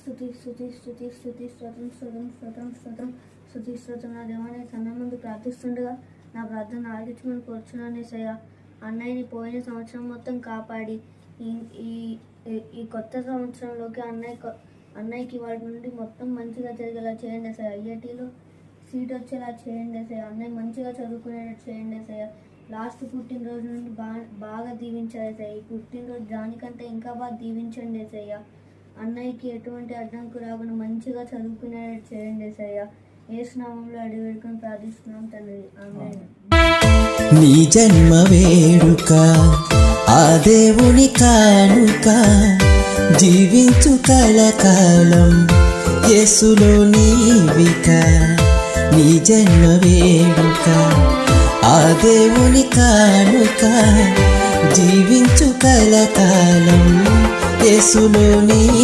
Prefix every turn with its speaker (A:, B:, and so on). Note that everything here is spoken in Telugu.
A: స్తుతి స్తుతి స్తుతి స్తుతి స్తోత్రం స్తోత్రం స్తోత్రం స్తోత్రం స్తుతి స్తోత్రం. నా దేవాన్ని సమయం ముందు ప్రార్థిస్తుండగా నా ప్రార్థన ఆలకించమని కోరుచున్నాను యేసయ్య. అన్నయ్యని పోయిన సంవత్సరం మొత్తం కాపాడి ఈ ఈ కొత్త సంవత్సరంలోకి అన్నయ్యకి వాటి నుండి మొత్తం మంచిగా జరిగేలా చేయండి యేసయ్య. ఐఐటీలో సీట్ వచ్చేలా చేయండి యేసయ్య. అన్నయ్య మంచిగా చదువుకునేటట్టు చేయండి యేసయ్య. లాస్ట్ పుట్టినరోజు నుండి బాగా దీవించాలి యేసయ్య. ఈ పుట్టినరోజు దానికంటే ఇంకా బాగా దీవించండి యేసయ్య. అన్నయ్యకి ఎటువంటి అడ్డంకు రాకుండా మంచిగా చదువుకునేటట్టు చేయండి యేసయ్య. యేసు నామములో అడిగి వేడుకొని ప్రార్థిస్తున్నాం తండ్రి, ఆమేన్.
B: నీ జన్మ వేడుక ఆ దేవుని కానుక, జీవించు కలకాలం యేసులో నీవిక. నీ జన్మ వేడుక ఆ దేవుని కానుక, జీవించు కలకాలం యేసులో నీవిక.